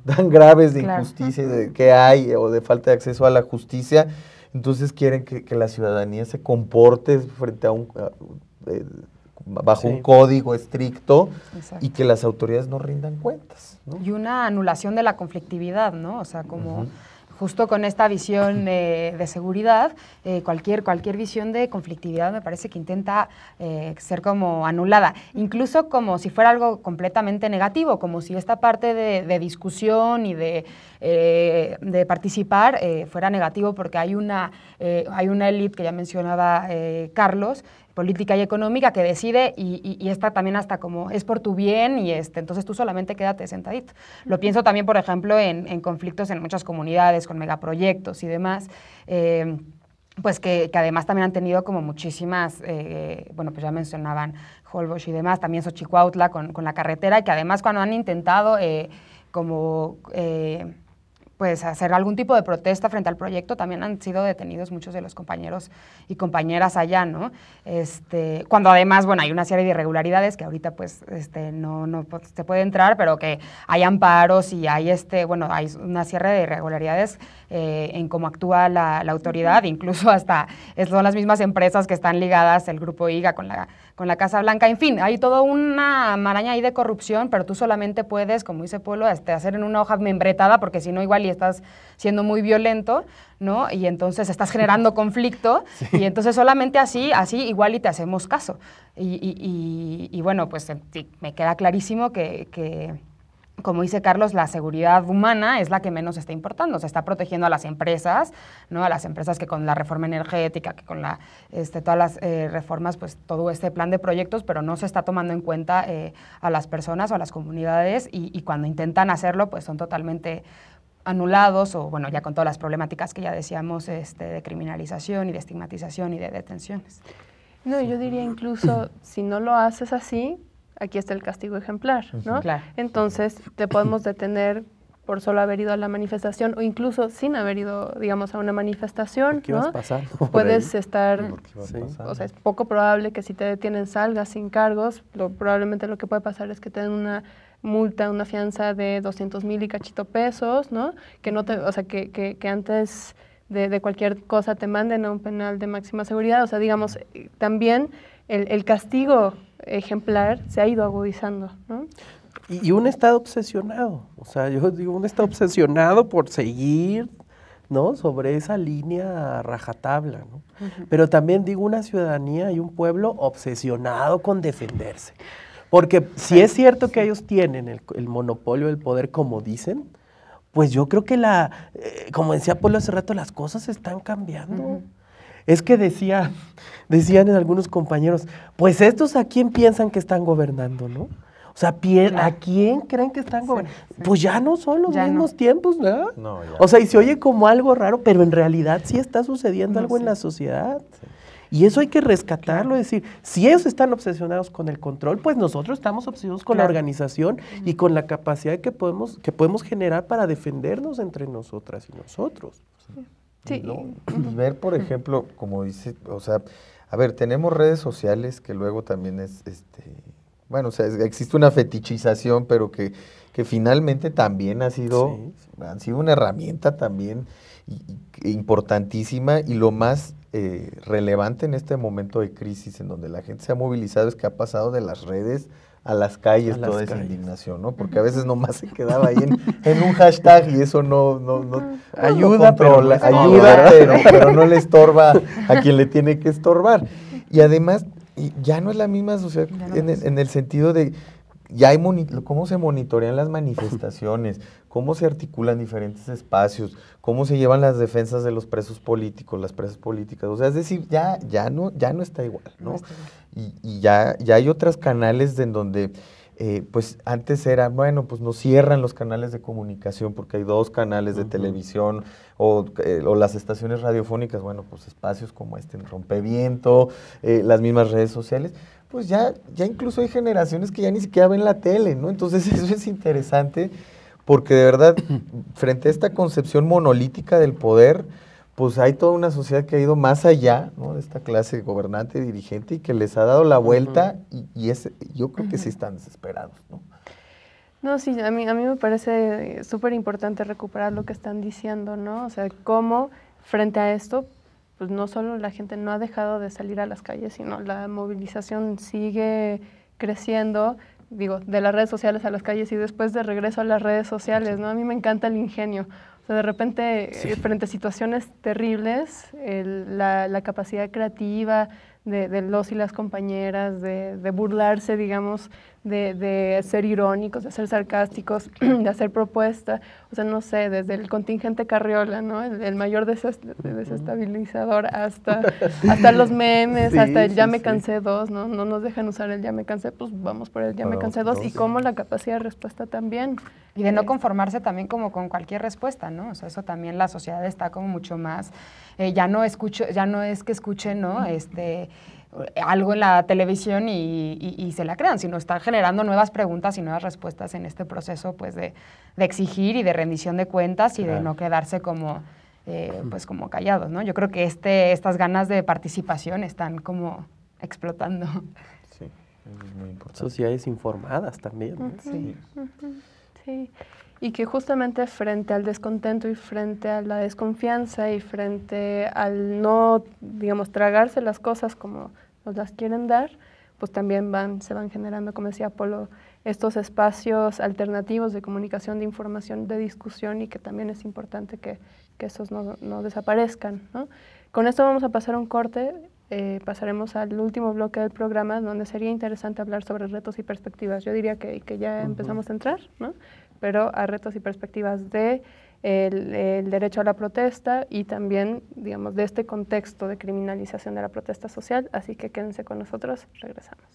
tan graves de injusticia que hay o de falta de acceso a la justicia? Entonces quieren que la ciudadanía se comporte frente a bajo un código estricto y que las autoridades no rindan cuentas, ¿no? Y una anulación de la conflictividad, ¿no? O sea, como justo con esta visión de seguridad, cualquier visión de conflictividad me parece que intenta ser como anulada, incluso como si fuera algo completamente negativo, como si esta parte de discusión y de participar fuera negativo, porque hay una élite que ya mencionaba Carlos, política y económica, que decide y esta también hasta como es por tu bien y entonces tú solamente quédate sentadito. Lo pienso también, por ejemplo, en conflictos en muchas comunidades, con megaproyectos y demás, pues que además también han tenido como muchísimas, bueno, pues ya mencionaban Holbox y demás, también Xochicuautla con la carretera, y que además cuando han intentado pues hacer algún tipo de protesta frente al proyecto, también han sido detenidos muchos de los compañeros y compañeras allá, ¿no? Cuando además, bueno, hay una serie de irregularidades que ahorita pues no se puede entrar, pero que hay amparos y hay hay una serie de irregularidades en cómo actúa la autoridad, incluso hasta son las mismas empresas que están ligadas, el grupo IGA con la Casa Blanca, en fin, hay toda una maraña ahí de corrupción, pero tú solamente puedes, como dice Polo, hacer en una hoja membretada, porque si no igual y estás siendo muy violento, ¿no? Y entonces estás generando conflicto, y entonces solamente así igual y te hacemos caso. Y bueno, pues sí, me queda clarísimo que como dice Carlos, la seguridad humana es la que menos está importando. Se está protegiendo a las empresas, ¿no? A las empresas que con la reforma energética, que con todas las reformas, pues todo este plan de proyectos, pero no se está tomando en cuenta a las personas o a las comunidades, y cuando intentan hacerlo, pues son totalmente anulados, o bueno, ya con todas las problemáticas que ya decíamos, de criminalización y de estigmatización y de detenciones. No, yo diría incluso, si no lo haces así, aquí está el castigo ejemplar, ¿no? Claro. Entonces, te podemos detener por solo haber ido a la manifestación, o incluso sin haber ido, digamos, a una manifestación, ¿no? Puedes estar, o sea, es poco probable que si te detienen salgas sin cargos. Probablemente lo que puede pasar es que te den una multa, una fianza de 200,000 y cachito pesos, ¿no? Que no te, o sea, que antes de cualquier cosa te manden a un penal de máxima seguridad. O sea, digamos, también el castigo ejemplar se ha ido agudizando, ¿no? Y un Estado obsesionado, o sea, yo digo, un Estado obsesionado por seguir, ¿no?, sobre esa línea rajatabla, ¿no? Pero también digo, una ciudadanía y un pueblo obsesionado con defenderse. Porque si es cierto que ellos tienen el monopolio del poder, como dicen, pues yo creo que como decía Polo hace rato, las cosas están cambiando. Es que decían algunos compañeros, pues estos ¿a quién piensan que están gobernando, no? O sea, ¿a quién creen que están gobernando? Pues ya no son los mismos tiempos, ¿verdad? No, o sea, y se oye como algo raro, pero en realidad sí está sucediendo algo en la sociedad. Sí. Y eso hay que rescatarlo, es decir, si ellos están obsesionados con el control, pues nosotros estamos obsesionados con la organización y con la capacidad que podemos generar para defendernos entre nosotras y nosotros. Sí. ¿no? Y ver, por ejemplo, como dice, o sea, a ver, tenemos redes sociales que luego también es, bueno, o sea, existe una fetichización, pero que finalmente también han sido una herramienta también importantísima, y lo más relevante en este momento de crisis en donde la gente se ha movilizado es que ha pasado de las redes a las calles toda esa indignación, ¿no? Porque a veces nomás se quedaba ahí en un hashtag y eso no ayuda, pero no le estorba a quien le tiene que estorbar. Y además, ya no es la misma sociedad en el sentido de, ya hay cómo se monitorean las manifestaciones, cómo se articulan diferentes espacios, cómo se llevan las defensas de los presos políticos, las presas políticas. O sea, es decir, ya no está igual, ¿no? Y ya hay otros canales en donde, pues antes era, bueno, pues nos cierran los canales de comunicación porque hay 2 canales de televisión o las estaciones radiofónicas, bueno, pues espacios como en Rompeviento, las mismas redes sociales. Pues ya incluso hay generaciones que ya ni siquiera ven la tele, ¿no? Entonces eso es interesante porque de verdad, frente a esta concepción monolítica del poder, pues hay toda una sociedad que ha ido más allá, ¿no?, de esta clase gobernante, dirigente, y que les ha dado la vuelta, yo creo que sí están desesperados, ¿no? No, sí, a mí me parece súper importante recuperar lo que están diciendo, ¿no? O sea, cómo frente a esto, pues no solo la gente no ha dejado de salir a las calles, sino la movilización sigue creciendo, digo, de las redes sociales a las calles y después de regreso a las redes sociales, ¿no? A mí me encanta el ingenio. O sea, de repente, frente a situaciones terribles, la capacidad creativa de los y las compañeras, de burlarse, digamos, de ser irónicos, de ser sarcásticos, de hacer propuestas, o sea, no sé, desde el contingente Carriola, ¿no? El mayor desestabilizador hasta los memes, hasta el ya me cansé 2, ¿no? No nos dejan usar el ya me cansé, pues vamos por el ya me cansé 2, y cómo la capacidad de respuesta también. Y de no conformarse también como con cualquier respuesta, ¿no? O sea, eso también la sociedad está como mucho más, ya no es que escuchen, ¿no? Algo en la televisión y se la crean, sino está generando nuevas preguntas y nuevas respuestas en este proceso, pues, de exigir y de rendición de cuentas y de no quedarse como, pues, como callados, ¿no? Yo creo que estas ganas de participación están como explotando. Sí, es muy importante. Sociedades informadas también, ¿no? Sí. Sí, y que justamente frente al descontento y frente a la desconfianza y frente al no, digamos, tragarse las cosas como nos las quieren dar, pues también se van generando, como decía Polo, estos espacios alternativos de comunicación, de información, de discusión, y que también es importante que esos no desaparezcan, ¿no? Con esto vamos a pasar un corte, pasaremos al último bloque del programa, donde sería interesante hablar sobre retos y perspectivas. Yo diría que ya empezamos a entrar, ¿no? Pero a retos y perspectivas de el derecho a la protesta y también, digamos, de este contexto de criminalización de la protesta social. Así que quédense con nosotros, regresamos.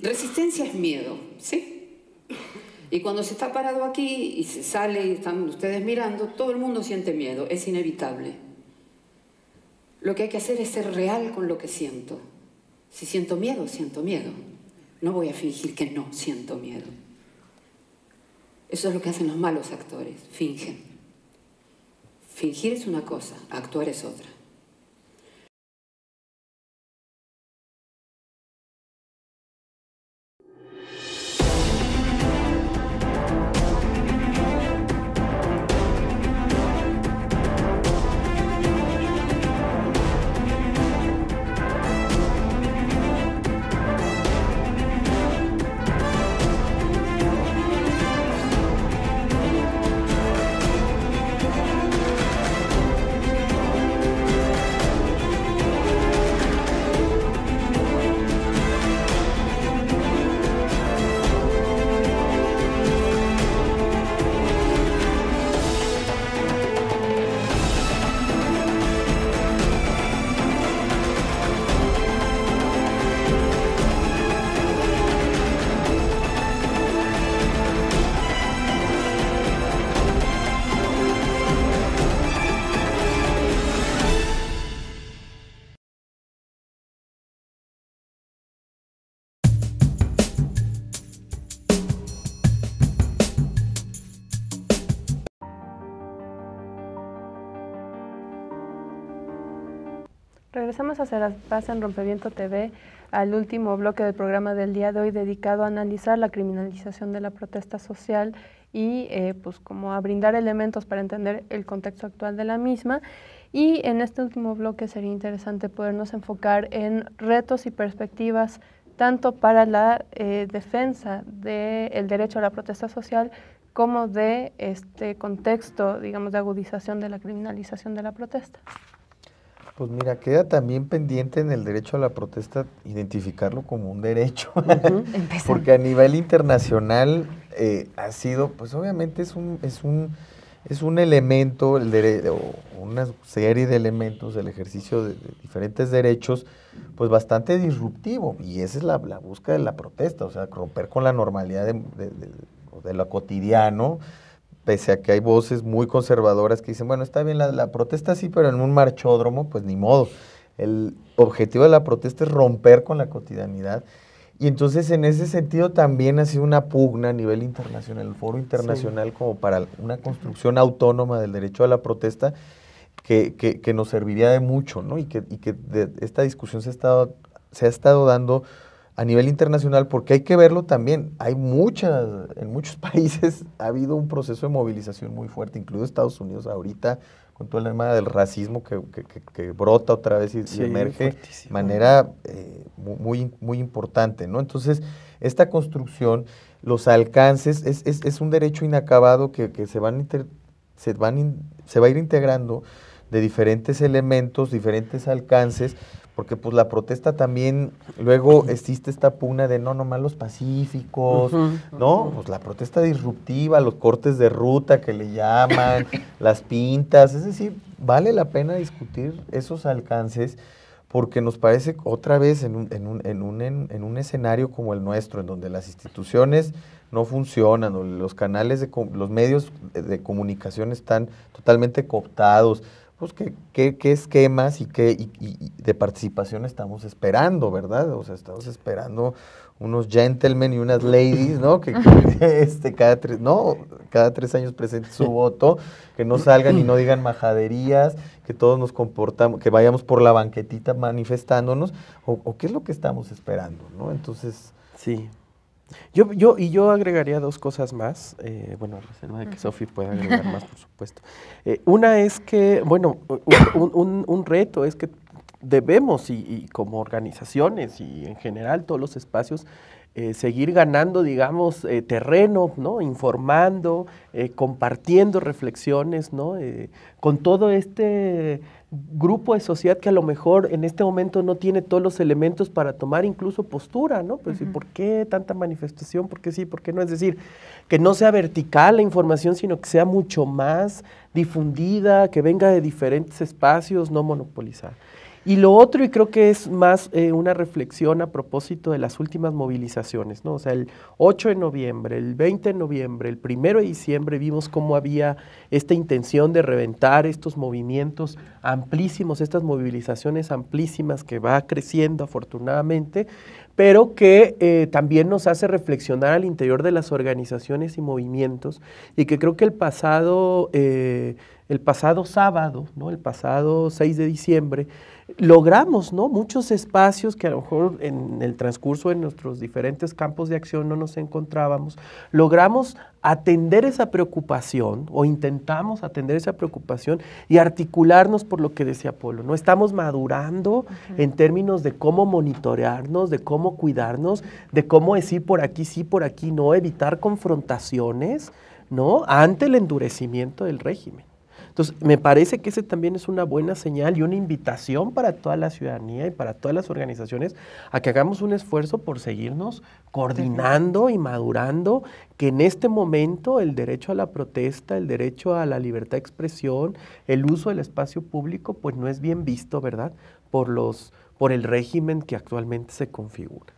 Resistencia es miedo, ¿sí? Y cuando se está parado aquí y se sale y están ustedes mirando, todo el mundo siente miedo, es inevitable. Lo que hay que hacer es ser real con lo que siento. Si siento miedo, siento miedo. No voy a fingir que no siento miedo. Eso es lo que hacen los malos actores, fingen. Fingir es una cosa, actuar es otra. Regresamos a Serapaz en Rompeviento TV, al último bloque del programa del día de hoy dedicado a analizar la criminalización de la protesta social y pues como a brindar elementos para entender el contexto actual de la misma. Y en este último bloque sería interesante podernos enfocar en retos y perspectivas tanto para la defensa del derecho a la protesta social como de este contexto, digamos, de agudización de la criminalización de la protesta. Pues mira, queda también pendiente en el derecho a la protesta identificarlo como un derecho, porque a nivel internacional ha sido, pues obviamente es un elemento, o una serie de elementos del ejercicio de diferentes derechos, pues bastante disruptivo, y esa es la búsqueda de la protesta, o sea, romper con la normalidad de lo cotidiano, pese a que hay voces muy conservadoras que dicen, bueno, está bien la protesta sí, pero en un marchódromo, pues ni modo. El objetivo de la protesta es romper con la cotidianidad. Y entonces en ese sentido también ha sido una pugna a nivel internacional, el foro internacional, sí, como para una construcción autónoma del derecho a la protesta que nos serviría de mucho, ¿no? Y que esta discusión se ha estado dando a nivel internacional, porque hay que verlo también. En muchos países ha habido un proceso de movilización muy fuerte, incluido Estados Unidos ahorita, con todo el tema del racismo que brota otra vez y emerge de manera muy importante, ¿no? Entonces, esta construcción, los alcances, es un derecho inacabado que se va a ir integrando de diferentes elementos, diferentes alcances, porque pues la protesta también, luego existe esta pugna de nomás los pacíficos, ¿no? Pues la protesta disruptiva, los cortes de ruta que le llaman, las pintas, es decir, vale la pena discutir esos alcances, porque nos parece otra vez en un escenario como el nuestro, en donde las instituciones no funcionan, donde los canales, los medios de comunicación están totalmente cooptados, pues qué esquemas y de participación estamos esperando, ¿verdad? O sea, estamos esperando unos gentlemen y unas ladies, ¿no? Que cada 3 años presenten su voto, que no salgan y no digan majaderías, que todos nos comportamos, que vayamos por la banquetita manifestándonos, o qué es lo que estamos esperando, ¿no? Entonces, sí. Yo agregaría 2 cosas más, bueno, a reserva de que Sofi pueda agregar más, por supuesto. Una es que, bueno, un reto es que debemos, y como organizaciones y en general todos los espacios, seguir ganando, digamos, terreno, ¿no? Informando, compartiendo reflexiones, ¿no? Con todo este grupo de sociedad que a lo mejor en este momento no tiene todos los elementos para tomar incluso postura, ¿no? Pues, ¿por qué tanta manifestación? ¿Por qué sí? ¿Por qué no? Es decir, que no sea vertical la información, sino que sea mucho más difundida, que venga de diferentes espacios, no monopolizada. Y lo otro, y creo que es más una reflexión a propósito de las últimas movilizaciones, ¿no? O sea, el 8 de noviembre, el 20 de noviembre, el 1 de diciembre vimos cómo había esta intención de reventar estos movimientos amplísimos, estas movilizaciones amplísimas que va creciendo afortunadamente, pero que también nos hace reflexionar al interior de las organizaciones y movimientos, y que creo que el pasado sábado, ¿no? El pasado 6 de diciembre, logramos, ¿no? Muchos espacios que a lo mejor en el transcurso de nuestros diferentes campos de acción no nos encontrábamos, logramos atender esa preocupación, o intentamos atender esa preocupación y articularnos por lo que decía Polo, ¿no? Estamos madurando en términos de cómo monitorearnos, de cómo cuidarnos, de cómo decir por aquí sí, por aquí no, evitar confrontaciones, ¿no? Ante el endurecimiento del régimen. Entonces, me parece que ese también es una buena señal y una invitación para toda la ciudadanía y para todas las organizaciones a que hagamos un esfuerzo por seguirnos coordinando y madurando, que en este momento el derecho a la protesta, el derecho a la libertad de expresión, el uso del espacio público, pues no es bien visto, ¿verdad?, por el régimen que actualmente se configura.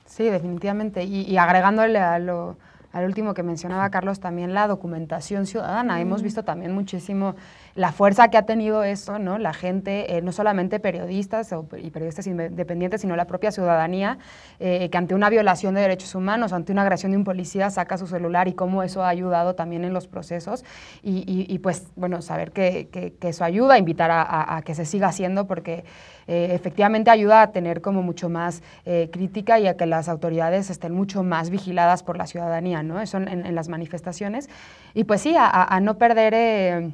Sí, definitivamente. Y agregándole al último que mencionaba Carlos, también la documentación ciudadana. Hemos visto también muchísimo la fuerza que ha tenido eso, ¿no? La gente, no solamente periodistas y periodistas independientes, sino la propia ciudadanía, que ante una violación de derechos humanos, ante una agresión de un policía, saca su celular, y cómo eso ha ayudado también en los procesos. Y pues, bueno, saber que eso ayuda, invitar a que se siga haciendo, porque efectivamente ayuda a tener como mucho más crítica, y a que las autoridades estén mucho más vigiladas por la ciudadanía, ¿no? Eso en las manifestaciones. Y pues sí, a no perder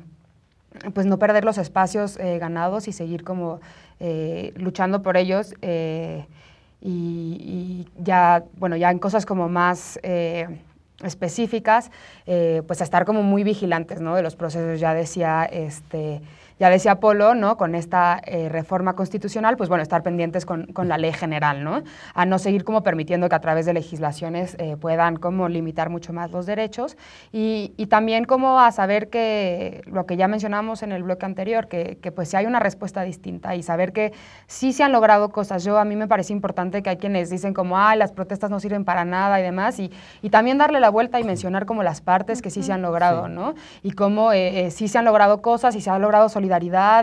pues no perder los espacios ganados, y seguir como luchando por ellos, y ya, bueno, ya en cosas como más específicas, pues estar como muy vigilantes, ¿no?, de los procesos. Ya decía Polo, ¿no?, con esta reforma constitucional, pues bueno, estar pendientes con la ley general, ¿no?, a no seguir como permitiendo que a través de legislaciones puedan como limitar mucho más los derechos, y también como a saber que, lo que ya mencionamos en el bloque anterior, que pues sí hay una respuesta distinta, y saber que sí se han logrado cosas. A mí me parece importante que hay quienes dicen como, las protestas no sirven para nada y demás, y también darle la vuelta y mencionar como las partes que sí se han logrado, sí, ¿no?, y cómo sí se han logrado cosas, y se ha logrado solidaridad,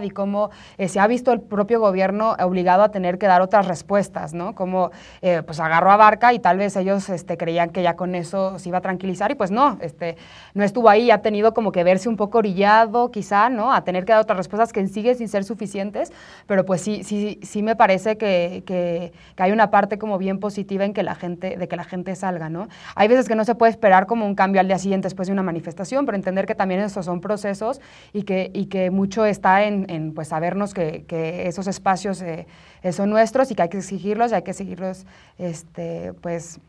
y cómo se ha visto el propio gobierno obligado a tener que dar otras respuestas, ¿no? Como pues agarró a Barca, y tal vez ellos creían que ya con eso se iba a tranquilizar, y pues no, no estuvo ahí, ha tenido como que verse un poco orillado quizá, ¿no?, a tener que dar otras respuestas que siguen sin ser suficientes, pero pues sí me parece que hay una parte como bien positiva de que la gente salga, ¿no? Hay veces que no se puede esperar como un cambio al día siguiente después de una manifestación, pero entender que también esos son procesos, y que mucho está en pues sabernos que esos espacios son nuestros, y que hay que exigirlos, y hay que seguirlos pues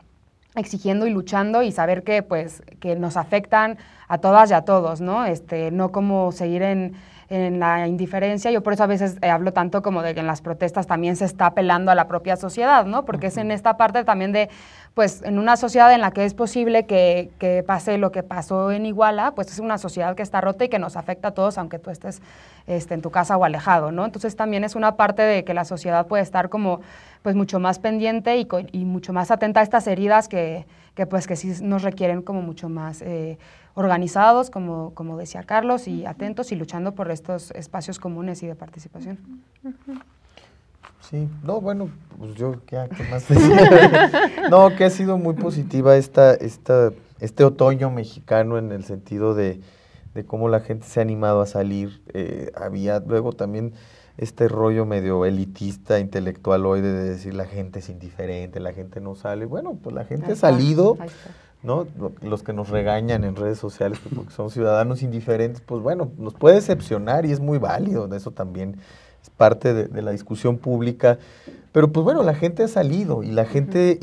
exigiendo y luchando, y saber que pues que nos afectan a todas y a todos, ¿no? No como seguir en la indiferencia. Yo por eso a veces hablo tanto como de que en las protestas también se está apelando a la propia sociedad, ¿no? Porque es en esta parte también de, pues en una sociedad en la que es posible que pase lo que pasó en Iguala, pues es una sociedad que está rota y que nos afecta a todos, aunque tú estés en tu casa o alejado, ¿no? Entonces también es una parte de que la sociedad puede estar como pues mucho más pendiente y mucho más atenta a estas heridas que sí nos requieren como mucho más organizados, como decía Carlos, y atentos, y luchando por estos espacios comunes y de participación. Sí, no, bueno, pues yo, ¿qué más decir? No, que ha sido muy positiva este otoño mexicano, en el sentido de cómo la gente se ha animado a salir. Había luego también este rollo medio elitista, intelectual hoy, de decir la gente es indiferente, la gente no sale. Bueno, pues la gente ha salido, ¿no? Los que nos regañan en redes sociales porque son ciudadanos indiferentes, pues bueno, nos puede decepcionar, y es muy válido, eso también es parte de la discusión pública, pero pues bueno, la gente ha salido, y la gente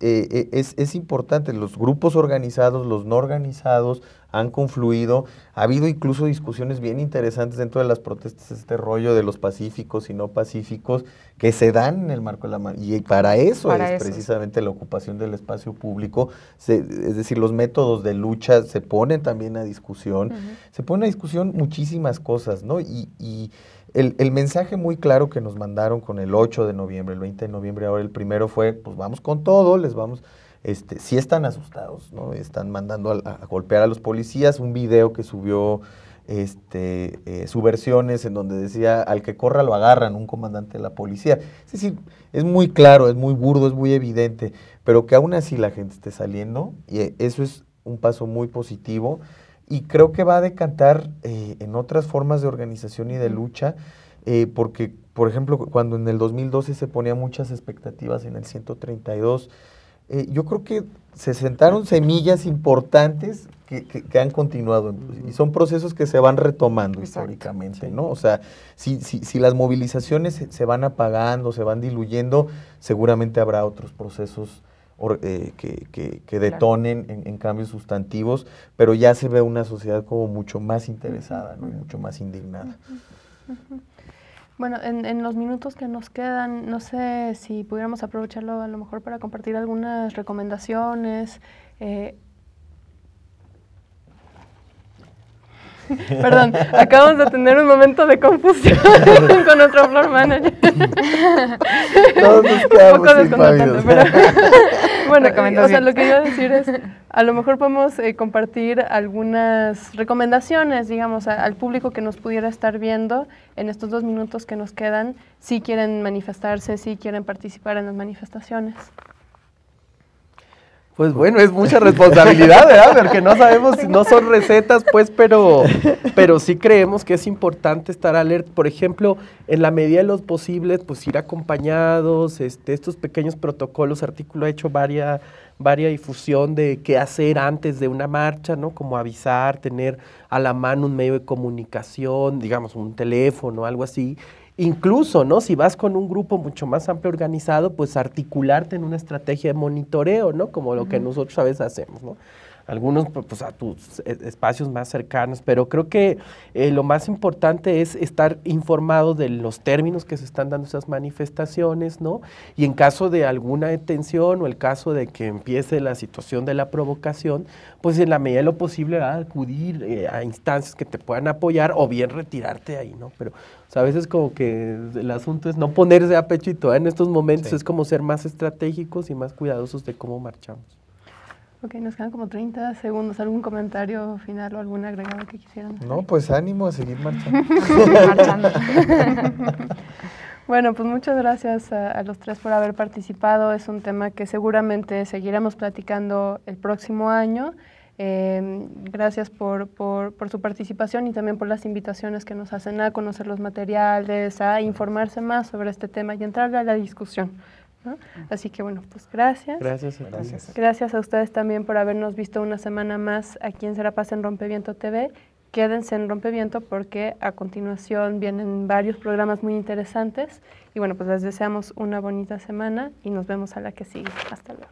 es importante. Los grupos organizados, los no organizados han confluido. Ha habido incluso discusiones bien interesantes dentro de las protestas, este rollo de los pacíficos y no pacíficos, que se dan en el marco de y para eso es precisamente la ocupación del espacio público. Es decir, los métodos de lucha se ponen también a discusión. Se ponen a discusión muchísimas cosas, ¿no? Y el mensaje muy claro que nos mandaron con el 8 de noviembre, el 20 de noviembre, ahora el primero, fue, pues vamos con todo, les vamos, sí están asustados, ¿no? Están mandando a golpear a los policías. Un video que subió subversiones en donde decía, al que corra lo agarran, un comandante de la policía. Es decir, es muy claro, es muy burdo, es muy evidente, pero que aún así la gente esté saliendo, y eso es un paso muy positivo, y creo que va a decantar en otras formas de organización y de lucha, porque, por ejemplo, cuando en el 2012 se ponían muchas expectativas en el 132, yo creo que se sentaron semillas importantes que han continuado, y son procesos que se van retomando históricamente, ¿no? O sea, si las movilizaciones se van apagando, se van diluyendo, seguramente habrá otros procesos que detonen en cambios sustantivos, pero ya se ve una sociedad como mucho más interesada, ¿no? Y mucho más indignada. Bueno, en los minutos que nos quedan, no sé si pudiéramos aprovecharlo a lo mejor para compartir algunas recomendaciones. Perdón, acabamos de tener un momento de confusión con nuestro floor manager. Todos nos quedamos un poco desconcertante, pero bueno, o sea, lo que iba a decir es, a lo mejor podemos compartir algunas recomendaciones, digamos, al público que nos pudiera estar viendo en estos 2 minutos que nos quedan, si quieren manifestarse, si quieren participar en las manifestaciones. Pues bueno, es mucha responsabilidad, ¿verdad? Porque no sabemos si no son recetas, pues, pero sí creemos que es importante estar alerta. Por ejemplo, en la medida de los posibles, pues ir acompañados, estos pequeños protocolos, Artículo ha hecho varia difusión de qué hacer antes de una marcha, ¿no? Como avisar, tener a la mano un medio de comunicación, digamos, un teléfono, algo así. Incluso, ¿no? Si vas con un grupo mucho más amplio organizado, pues articularte en una estrategia de monitoreo, ¿no? Como lo que nosotros a veces hacemos, ¿no? Algunos pues a tus espacios más cercanos, pero creo que lo más importante es estar informado de los términos que se están dando esas manifestaciones, ¿no? Y en caso de alguna detención o el caso de que empiece la situación de la provocación, pues en la medida de lo posible acudir a instancias que te puedan apoyar o bien retirarte de ahí, ¿no? Pero o sea, a veces como que el asunto es no ponerse a pechito, en estos momentos es como ser más estratégicos y más cuidadosos de cómo marchamos. Ok, nos quedan como 30 segundos. ¿Algún comentario final o algún agregado que quisieran hacer? No, pues ánimo a seguir marchando. Bueno, pues muchas gracias a los 3 por haber participado. Es un tema que seguramente seguiremos platicando el próximo año. Gracias por su participación y también por las invitaciones que nos hacen a conocer los materiales, a informarse más sobre este tema y entrar a la discusión, ¿no? Así que bueno, pues gracias. Gracias a ustedes también por habernos visto una semana más aquí en Serapaz en Rompeviento TV. Quédense en Rompeviento porque a continuación vienen varios programas muy interesantes y bueno, pues les deseamos una bonita semana y nos vemos a la que sigue. Hasta luego.